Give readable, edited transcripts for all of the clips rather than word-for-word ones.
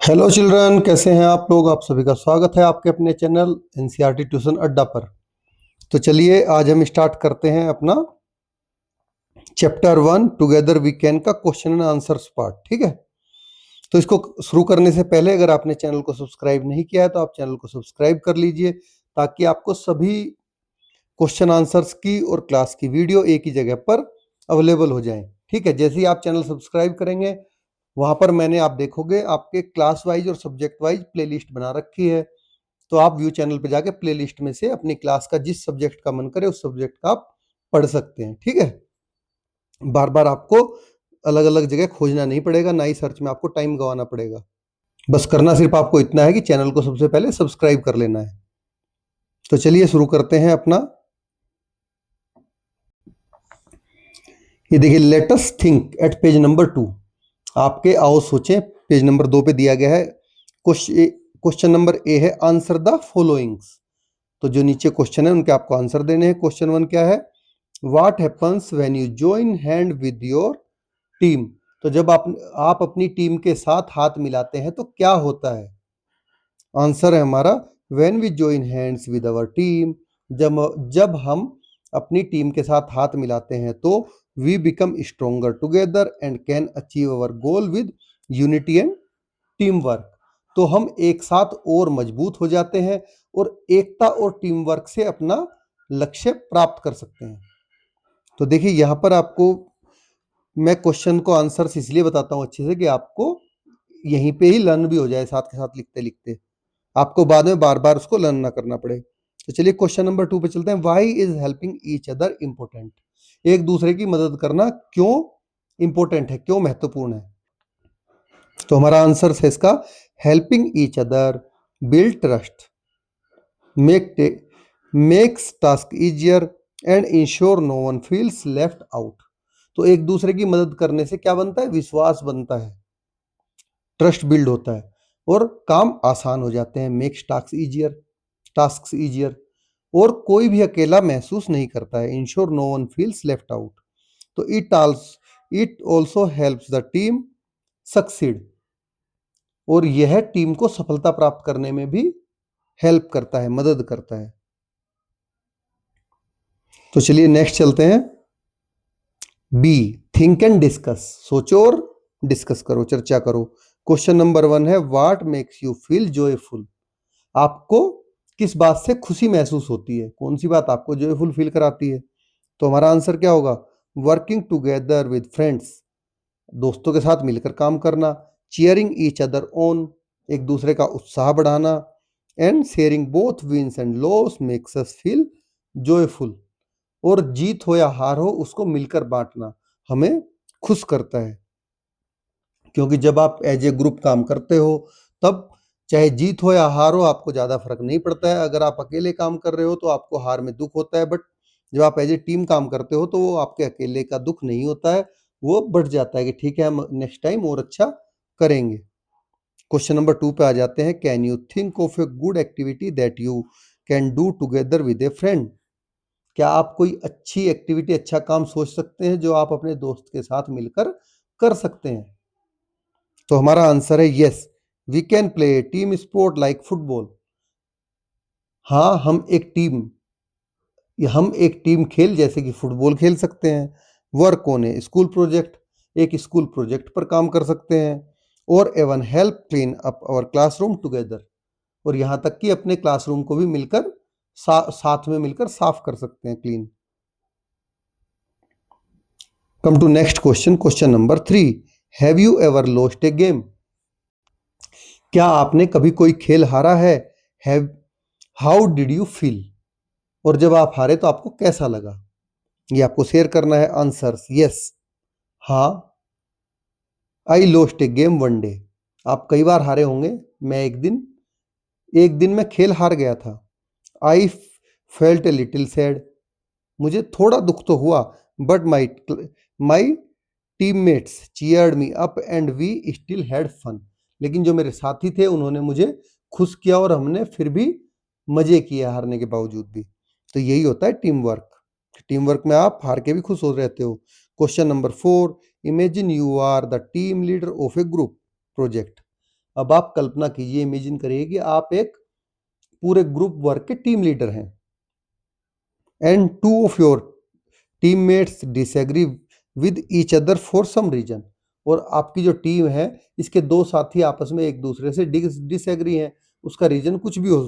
Hello children, कैसे हैं आप लोग। आप सभी का स्वागत है आपके अपने चैनल एनसीईआरटी ट्यूशन अड्डा पर। तो चलिए आज हम स्टार्ट करते हैं अपना चैप्टर 1 टुगेदर वी कैन का क्वेश्चन एंड आंसर्स पार्ट। ठीक है, तो इसको शुरू करने से पहले अगर आपने चैनल को सब्सक्राइब नहीं किया है तो आप चैनल को सब्सक्राइब कर लीजिए, ताकि आपको सभी क्वेश्चन आंसर्स की और क्लास की वीडियो एक ही जगह पर अवेलेबल हो जाए। ठीक है, जैसे ही आप चैनल सब्सक्राइब करेंगे वहां पर मैंने आप देखोगे आपके क्लास वाइज और सब्जेक्ट वाइज प्लेलिस्ट बना रखी है। तो आप व्यू चैनल पे जाके प्लेलिस्ट में से अपनी क्लास का जिस सब्जेक्ट का मन करे उस सब्जेक्ट का आप पढ़ सकते हैं। ठीक है, बार बार आपको अलग अलग जगह खोजना नहीं पड़ेगा, ना ही सर्च में आपको टाइम गंवाना पड़ेगा। बस करना सिर्फ आपको इतना है कि चैनल को सबसे पहले सब्सक्राइब कर लेना है। तो चलिए शुरू करते हैं अपना। ये देखिए, let us think at page number 2। आपके आओ सोचें, पेज नंबर 2 पे दिया गया है। क्वेश्चन नंबर ए है आंसर द फॉलोइंग्स। तो जो नीचे क्वेश्चन है उनके आपको आंसर देने हैं। क्वेश्चन 1 क्या है? What happens when you join hand with your team. तो जब आप अपनी टीम के साथ हाथ मिलाते हैं तो क्या होता है? आंसर है हमारा when we join hands with our team. जब हम अपनी टीम के साथ हाथ मिलाते हैं तो we become stronger together and can achieve our goal with unity and team work. तो हम एक साथ और मजबूत हो जाते हैं और एकता और टीम वर्क से अपना लक्ष्य प्राप्त कर सकते हैं। तो देखिए यहाँ पर आपको मैं क्वेश्चन को आंसर इसलिए बताता हूँ अच्छे से कि आपको यहीं पे ही लर्न भी हो जाए, साथ के साथ लिखते लिखते आपको बाद में बार बार उसको लर्न ना करना पड़े। तो चलिए क्वेश्चन नंबर 2 पे चलते हैं। Why is helping each other important. एक दूसरे की मदद करना क्यों इंपॉर्टेंट है, क्यों महत्वपूर्ण है? तो हमारा आंसर है इसका helping each other build trust, makes task easier and ensure no one feels left out. तो एक दूसरे की मदद करने से क्या बनता है? विश्वास बनता है, ट्रस्ट बिल्ड होता है और काम आसान हो जाते हैं। मेक्स टास्क इजियर और कोई भी अकेला महसूस नहीं करता है। Ensure no one feels left out. तो it also helps the team succeed. और यह टीम को सफलता प्राप्त करने में भी हेल्प करता है, मदद करता है। तो चलिए नेक्स्ट चलते हैं। B, think and discuss. सोचो और डिस्कस करो, चर्चा करो। क्वेश्चन नंबर 1 है what makes you feel joyful. आपको किस बात से खुशी महसूस होती है? कौन सी बात आपको जॉयफुल फील कराती है? तो हमारा आंसर क्या होगा? वर्किंग टुगेदर विद फ्रेंड्स, दोस्तों के साथ मिलकर काम करना। चीयरिंग ईच अदर ऑन, एक दूसरे का उत्साह बढ़ाना। And sharing both wins and loss makes us feel joyful. और जीत हो या हार हो उसको मिलकर बांटना हमें खुश करता है। क्योंकि जब आप एज ए ग्रुप काम करते हो तब चाहे जीत हो या हार हो आपको ज़्यादा फर्क नहीं पड़ता है। अगर आप अकेले काम कर रहे हो तो आपको हार में दुख होता है, बट जब आप एज ए टीम काम करते हो तो वो आपके अकेले का दुख नहीं होता है, वो बढ़ जाता है कि ठीक है हम नेक्स्ट टाइम और अच्छा करेंगे। क्वेश्चन नंबर 2 पे आ जाते हैं। Can you think of a good activity that you can do together with A friend. क्या आप कोई अच्छी एक्टिविटी, अच्छा काम सोच सकते हैं जो आप अपने दोस्त के साथ मिलकर कर सकते हैं? तो हमारा आंसर है yes, we can play team sport like football. हाँ, हम एक टीम खेल जैसे कि फुटबॉल खेल सकते हैं। Work on a school project, एक स्कूल प्रोजेक्ट पर काम कर सकते हैं। और even help clean up our classroom together, और यहाँ तक कि अपने क्लासरूम को भी मिलकर साथ में मिलकर साफ कर सकते हैं, clean. Come to next question, question number 3। Have you ever lost a game. क्या आपने कभी कोई खेल हारा है? Have how did you feel. और जब आप हारे तो आपको कैसा लगा, ये आपको शेयर करना है। आंसर्स यस, हाँ, I lost a game one day. आप कई बार हारे होंगे। मैं एक दिन में खेल हार गया था। I felt a little sad, मुझे थोड़ा दुख तो हुआ, but my teammates cheered me up and we still had fun. लेकिन जो मेरे साथी थे उन्होंने मुझे खुश किया और हमने फिर भी मजे किए हारने के बावजूद भी। तो यही होता है टीम वर्क। टीम वर्क में आप हार के भी खुश हो रहते हो। Question number 4, imagine you are the team leader of a group project. अब आप कल्पना कीजिए, इमेजिन करिए कि आप एक पूरे ग्रुप वर्क के टीम लीडर हैं and two of your teammates disagree with each other for some reason, और आपकी जो टीम है इसके दो साथी आपस में एक दूसरे से डिसएग्री हैं, उसका रीजन कुछ भी हो,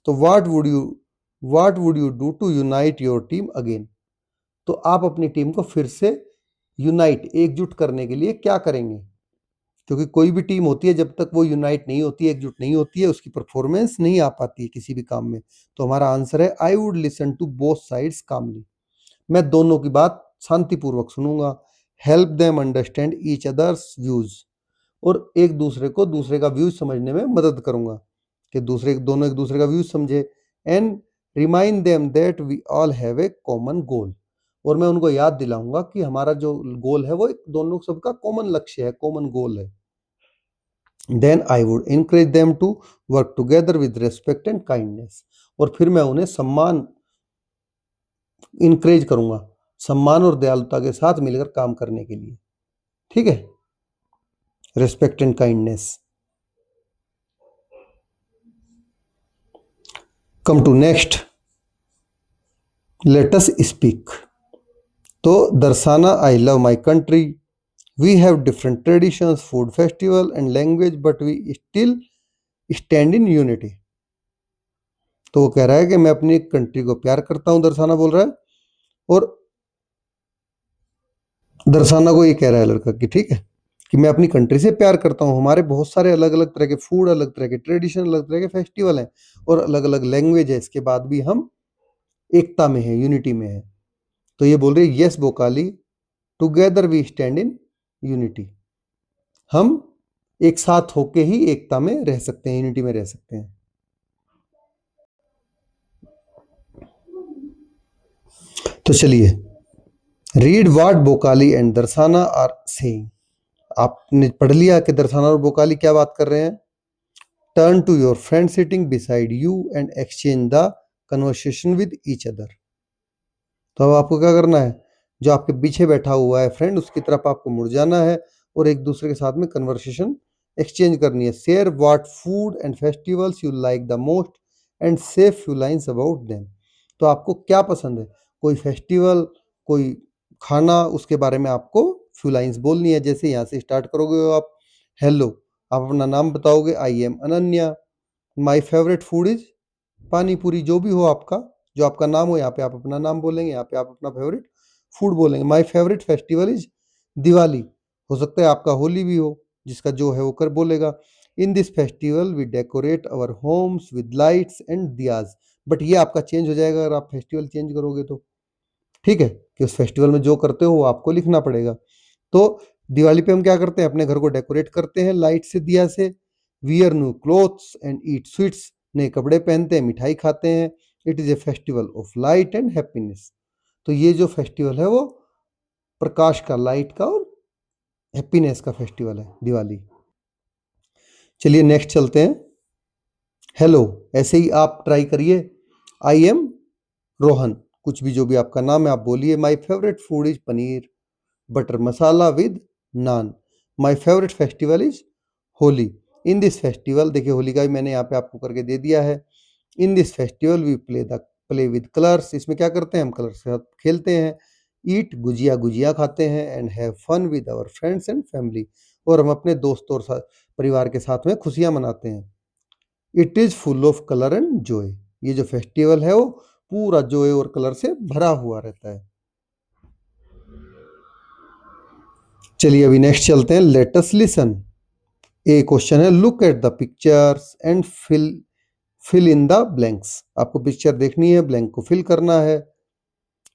तो what would you do to unite your team again? तो आप अपनी टीम को फिर से यूनाइट, एकजुट करने के लिए क्या करेंगे? क्योंकि कोई भी टीम होती है, जब तक वो यूनाइट नहीं होती है, एकजुट नहीं होती है, उसकी परफॉर्मेंस नहीं आ पाती है किसी भी काम में। तो हमारा आंसर है I would listen to both sides calmly. मैं दोनों की बात शांतिपूर्वक सुनूंगा। Help them understand each others views, और एक दूसरे को दूसरे का व्यूज समझने में मदद करूंगा कि दोनों एक दूसरे का व्यूज समझे। And remind them that we all have a common goal, और मैं उनको याद दिलाऊंगा कि हमारा जो गोल है वो एक दोनों सबका कॉमन लक्ष्य है, कॉमन गोल है। Then I would encourage them to work together with respect and kindness, और फिर मैं उन्हें इनकरेज करूंगा, सम्मान और दयालुता के साथ मिलकर काम करने के लिए। ठीक है, respect and kindness. Come to next, let us speak. तो Darshana I love my country, we have different traditions, food, festival and language, but we still stand in unity. तो वो कह रहा है कि मैं अपनी कंट्री को प्यार करता हूं, दर्शाना बोल रहा है, और दर्शाना को ये कह रहा है लड़का कि ठीक है कि मैं अपनी कंट्री से प्यार करता हूँ, हमारे बहुत सारे अलग अलग तरह के फूड, अलग तरह के ट्रेडिशन, अलग तरह के फेस्टिवल हैं और अलग अलग लैंग्वेज है, इसके बाद भी हम एकता में है, यूनिटी में है। तो ये बोल रही है yes vocally, together we stand in unity, हम एक साथ होके ही एकता में रह सकते हैं, यूनिटी में रह सकते हैं। तो चलिए, रीड व्हाट बोकाली एंड दर्शाना आर सेइंग। आपने पढ़ लिया कि दर्शाना और बोकाली क्या बात कर रहे हैं। Turn to your friend sitting beside you and exchange the conversation with each other. तो अब आपको क्या करना है, जो आपके पीछे बैठा हुआ है फ्रेंड, उसकी तरफ आपको मुड़ जाना है और एक दूसरे के साथ में कन्वर्सेशन एक्सचेंज करनी है। Share what food and festivals you like the most and से फ्यू लाइन्स अबाउट देम। तो आपको क्या पसंद है, कोई फेस्टिवल, कोई खाना, उसके बारे में आपको फ्यू लाइन्स बोलनी है। जैसे यहाँ से स्टार्ट करोगे आप, हेलो, आप अपना नाम बताओगे, I am Ananya, my favourite food is पानी पूरी, जो भी हो आपका, जो आपका नाम हो, यहाँ पे आप अपना नाम बोलेंगे, यहाँ पे आप अपना फेवरेट फूड बोलेंगे। My favourite festival is Diwali, हो सकता है आपका होली भी हो, जिसका जो है वो कर बोलेगा। In this festival we decorate our homes with lights and diyas, but ये आपका चेंज हो जाएगा अगर आप फेस्टिवल चेंज करोगे तो। ठीक है, कि उस फेस्टिवल में जो करते हो वो आपको लिखना पड़ेगा। तो दिवाली पे हम क्या करते हैं, अपने घर को डेकोरेट करते हैं लाइट से, दिया से। Wear new clothes and eat sweets, नए कपड़े पहनते हैं, मिठाई खाते हैं। It is a festival of light and happiness. तो ये जो फेस्टिवल है वो प्रकाश का, लाइट का और हैप्पीनेस का फेस्टिवल है, दिवाली। चलिए नेक्स्ट चलते हैं। हेलो, ऐसे ही आप ट्राई करिए। आई एम रोहन, कुछ भी जो भी आपका नाम है आप बोलिए। My favourite food is paneer butter masala with naan. My favourite festival is Holi. In this festival, देखिए होली का भी मैंने यहाँ पे आपको करके दे दिया है। In this festival we play with colours, इसमें क्या करते हैं, हम कलर्स के साथ खेलते हैं। ईट, गुजिया खाते हैं। And have fun with our friends and family, और हम अपने दोस्तों और परिवार के साथ में खुशियां मनाते हैं। It is full of colour and Joy, ये जो फेस्टिवल है वो पूरा जॉय और कलर से भरा हुआ रहता है। चलिए अभी नेक्स्ट चलते हैं। Let us listen. A question है, look at the pictures and fill in the blanks. आपको पिक्चर देखनी है, ब्लैंक को फिल करना है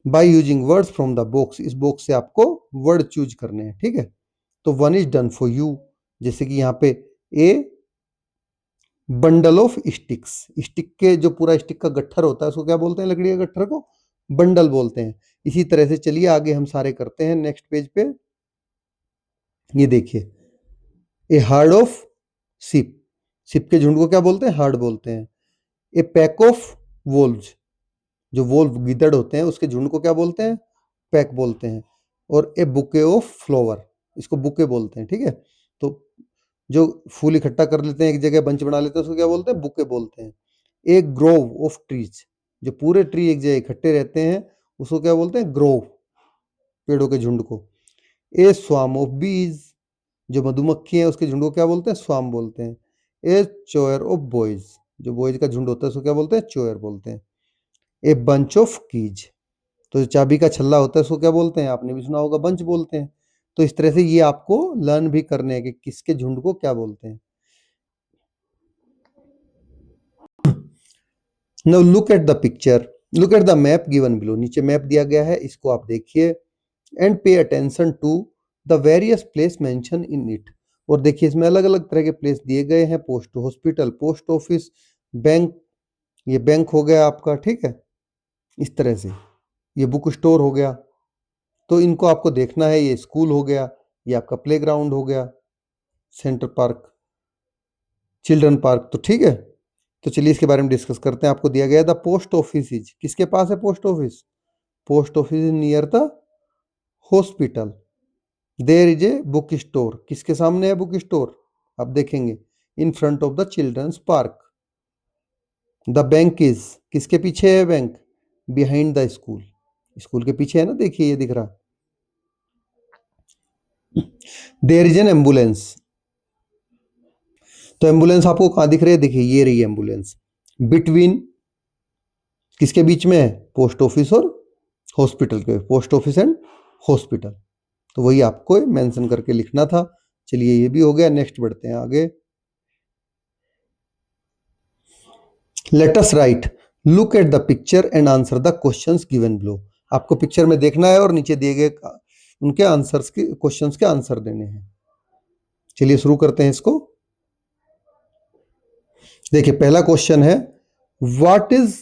by using words from the box. इस बॉक्स से आपको वर्ड चूज करने हैं। ठीक है, तो one is done for you, जैसे कि यहाँ पे a bundle of sticks, stick के जो पूरा स्टिक का गट्ठर होता है उसको क्या बोलते हैं, लकड़ी के गट्ठर को बंडल बोलते हैं। इसी तरह से चलिए आगे हम सारे करते हैं। नेक्स्ट पेज पे ये देखिए, a herd of sheep, sheep के झुंड को क्या बोलते हैं, हार्ड बोलते हैं। ए पैक ऑफ वोल्व्स, जो वोल्व गिदड़ होते हैं उसके झुंड को क्या बोलते हैं, पैक बोलते हैं। और ए बुके ऑफ फ्लावर, इसको बुके बोलते हैं। ठीक है, तो जो फूल इकट्ठा कर लेते हैं एक जगह, बंच बना लेते हैं, उसको क्या बोलते हैं? बुके बोलते हैं। ए ग्रोव ऑफ ट्रीज, जो पूरे ट्री एक जगह इकट्ठे रहते हैं उसको क्या बोलते हैं? ग्रोव, पेड़ों के झुंड को। ए स्वाम ऑफ बीज, जो मधुमक्खी है उसके झुंड को क्या बोलते हैं? स्वाम बोलते हैं। ए चोयर ऑफ बॉयज, जो बॉयज का झुंड होता है उसको क्या बोलते हैं? चोयर बोलते हैं। ए बंच ऑफ कीज, तो जो चाबी का छल्ला होता है उसको क्या बोलते हैं? आपने भी सुना होगा, बंच बोलते हैं। तो इस तरह से ये आपको लर्न भी करने हैं कि किसके झुंड को क्या बोलते हैं। Now look at the picture, look at the map given below, नीचे मैप दिया गया है, इसको आप देखिए। And pay attention to the various place mention in it, और देखिए इसमें अलग अलग तरह के प्लेस दिए गए हैं। Post hospital, post office, bank, ये बैंक हो गया आपका, ठीक है, इस तरह से। ये बुक स्टोर हो गया, तो इनको आपको देखना है। ये स्कूल हो गया, ये आपका प्लेग्राउंड हो गया, सेंटर पार्क, चिल्ड्रन पार्क, तो ठीक है। तो चलिए इसके बारे में डिस्कस करते हैं। आपको दिया गया द पोस्ट ऑफिस इज, किसके पास है post office? Post office is near the hospital. There is a book store, किसके सामने है बुक स्टोर? आप देखेंगे, in front of the children's park. The bank is, किसके पीछे है bank? Behind the school, school के पीछे है ना, देखिए ये दिख रहा। देयर इज एन एम्बुलेंस, तो एम्बुलेंस आपको कहां दिख रही है? देखिए ये रही एम्बुलेंस। बिटवीन, किसके बीच में है? पोस्ट ऑफिस और हॉस्पिटल के, पोस्ट ऑफिस एंड हॉस्पिटल, तो वही आपको मेंशन करके लिखना था। चलिए ये भी हो गया, नेक्स्ट बढ़ते हैं आगे। Let us right, look at the picture and answer the questions given below. आपको पिक्चर में देखना है और नीचे दिए गए उनके आंसर्स के, क्वेश्चंस के आंसर देने हैं। चलिए शुरू करते हैं इसको। देखिए पहला क्वेश्चन है, what is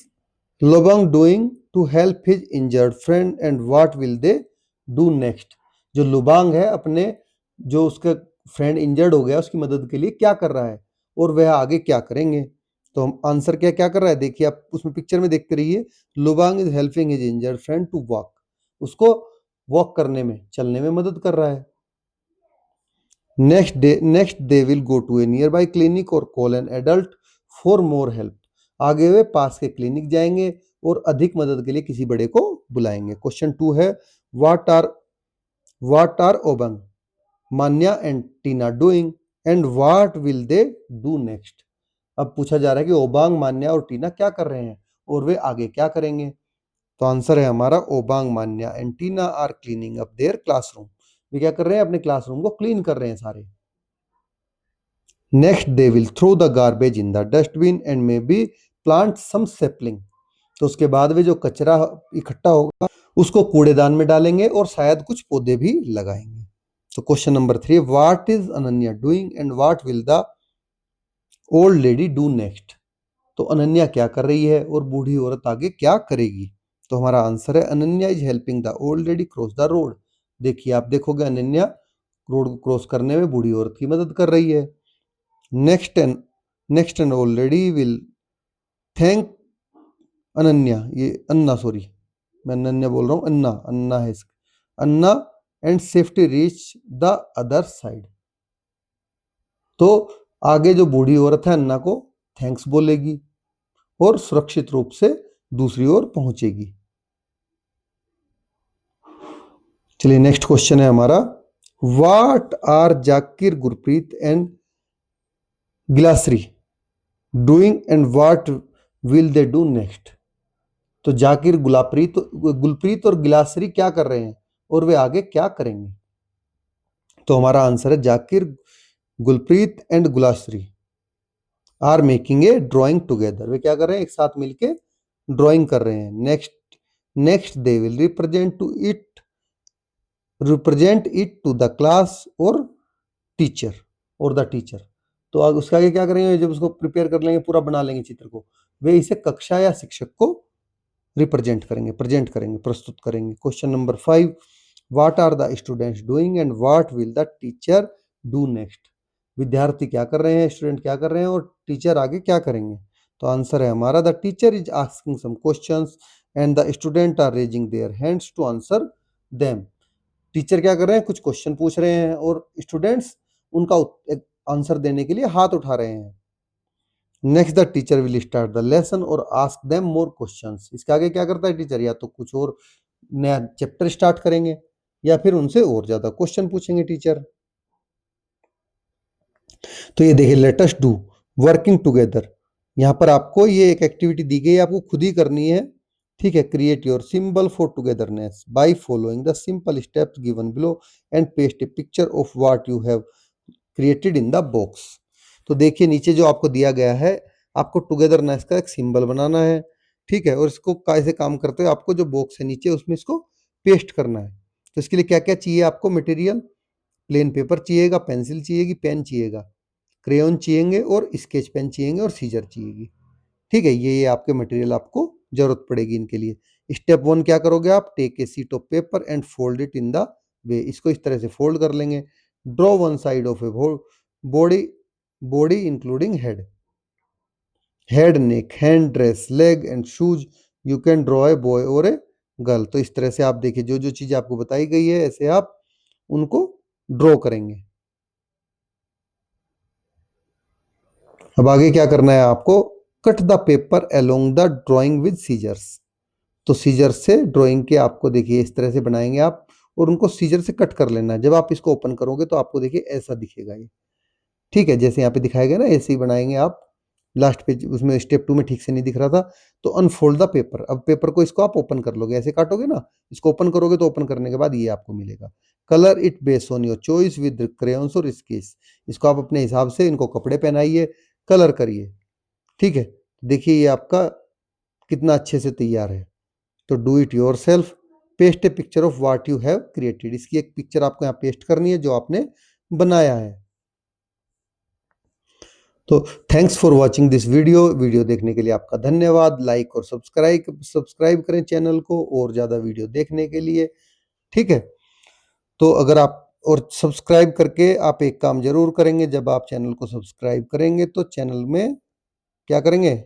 Lobang doing to help his injured friend and what will they do next? जो लुबांग है अपने, जो उसका फ्रेंड इंजर्ड हो गया उसकी मदद के लिए क्या कर रहा है और वह आगे क्या करेंगे? तो हम आंसर क्या क्या कर रहा है, देखिए आप उसमें पिक्चर में देखते रहिए। Lubang is helping his injured friend to walk, उसको वॉक करने में, चलने में मदद कर रहा है। Next they will go to a nearby clinic और call an adult for more help, आगे वे पास के क्लिनिक जाएंगे और अधिक मदद के लिए किसी बड़े को बुलाएंगे। क्वेश्चन 2 है, what are Obang, Manya and Tina doing and what will they do next? अब पूछा जा रहा है कि ओबांग, मान्या और टीना क्या कर रहे हैं और वे आगे क्या करेंगे? तो आंसर है हमारा, Obang, Manya and Tina are cleaning up their classroom, वे क्या कर रहे हैं? अपने क्लासरूम को क्लीन कर रहे हैं सारे। Next they will throw the garbage in the dustbin and maybe plant some sapling, तो उसके बाद वे जो कचरा इकट्ठा होगा उसको कूड़ेदान में डालेंगे और शायद कुछ पौधे भी लगाएंगे। तो question number 3, what is Ananya doing and what will the old lady do next? तो अनन्या क्या कर रही है और बूढ़ी औरत आगे क्या करेगी? तो हमारा आंसर है, Ananya is helping the old lady cross the road. देखिए आप देखोगे अनन्या रोड को क्रॉस करने में बूढ़ी औरत की मदद कर रही है। Next and old lady will thank Ananya, ये अन्ना, सॉरी मैं अनन्या बोल रहा हूँ, अन्ना, अन्ना है इसका, Anna and safety reach the other side. तो आगे जो बूढ़ी औरत है अन्ना को थैंक्स बोलेगी और सुरक्षित रूप से दूसरी ओर पहुंचेगी। चलिए नेक्स्ट क्वेश्चन है हमारा, what are Zakir, Gurpreet and Gilasari doing and what will they do next? तो जाकिर, गुलप्रीत और गिलासरी क्या कर रहे हैं और वे आगे क्या करेंगे? तो हमारा आंसर है, Zakir, Gulpreet and Gulasari are making a drawing together, वे क्या कर रहे हैं? एक साथ मिलके ड्राइंग कर रहे हैं। Next they will represent it to the class और द टीचर। तो उसके आगे क्या करेंगे? जब उसको प्रिपेयर कर लेंगे, पूरा बना लेंगे चित्र को, वे इसे कक्षा या शिक्षक को रिप्रेजेंट करेंगे, प्रेजेंट करेंगे, प्रस्तुत करेंगे। Question number 5, what are the students doing and what will the teacher do next? विद्यार्थी क्या कर रहे हैं, स्टूडेंट क्या कर रहे हैं और टीचर आगे क्या करेंगे? तो आंसर है हमारा, the teacher is asking some questions and the student are raising their hands to answer them. Teacher क्या कर रहे हैं? कुछ क्वेश्चन पूछ रहे हैं और स्टूडेंट्स उनका आंसर देने के लिए हाथ उठा रहे हैं। Next the teacher will start the lesson और आस्क देम मोर क्वेश्चंस। इसके आगे क्या करता है टीचर, या तो कुछ और नया चैप्टर स्टार्ट करेंगे या फिर उनसे और ज्यादा क्वेश्चन पूछेंगे टीचर। तो ये देखिए, let us do working together. यहाँ पर आपको ये एक एक्टिविटी दी गई है, आपको खुद ही करनी है, ठीक है। Create your symbol for togetherness by following the simple steps given below and paste A picture of what you have created in the box. तो देखिए नीचे जो आपको दिया गया है, आपको टुगेदरनेस का एक सिंबल बनाना है, ठीक है। और इसको कैसे काम करते हो, आपको जो बॉक्स है नीचे उसमें इसको पेस्ट करना है। तो इसके लिए क्या क्या चाहिए आपको मटेरियल, प्लेन पेपर चाहिएगा, पेंसिल चाहिएगी, पेन चाहिएगा, क्रेयॉन चाहिएंगे और स्केच पेन चाहिएंगे और सीजर चाहिएगी, ठीक है। ये आपके मटेरियल आपको जरूरत पड़ेगी इनके लिए। स्टेप 1 क्या करोगे आप, take a sheet of paper and fold it in the way. इसको इस तरह से फोल्ड कर लेंगे। Draw one side of a body including head, neck, hand, dress, leg and shoes. You can draw a boy or a girl. तो इस तरह से आप देखिए जो जो चीज आपको बताई गई है ऐसे आप उनको ड्रॉ करेंगे। अब आगे क्या करना है आपको, cut the paper along the drawing with scissors. तो सीजर से ड्राइंग के आपको देखिए इस तरह से बनाएंगे आप और उनको सीजर से कट कर लेना है। जब आप इसको ओपन करोगे तो आपको देखिए ऐसा दिखेगा ये, ठीक है। जैसे यहाँ पे दिखाया गया ना, ऐसे ही बनाएंगे आप। लास्ट पेज उसमें स्टेप 2 में ठीक से नहीं दिख रहा था, तो अनफोल्ड द पेपर। अब पेपर को इसको आप ओपन कर लोगे, ऐसे काटोगे ना, इसको ओपन करोगे तो ओपन करने के बाद ये आपको मिलेगा। Colour it based on your choice with crayons और स्केच। इसको आप अपने हिसाब से इनको कपड़े पहनाइए, कलर करिए, ठीक है। देखिए ये आपका कितना अच्छे से तैयार है। तो do it your self, paste A picture of what you have created. इसकी एक पिक्चर आपको यहाँ पेस्ट करनी है जो आपने बनाया है। तो thanks for watching this video देखने के लिए आपका धन्यवाद। लाइक और सब्सक्राइब करें चैनल को और ज़्यादा वीडियो देखने के लिए, ठीक है। तो अगर आप और सब्सक्राइब करके आप एक काम जरूर करेंगे, जब आप चैनल को सब्सक्राइब करेंगे तो चैनल में क्या करेंगे,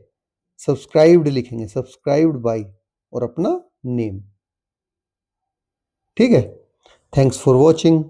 सब्सक्राइब्ड लिखेंगे, सब्सक्राइब्ड बाय और अपना नेम, ठीक है। Thanks for watching.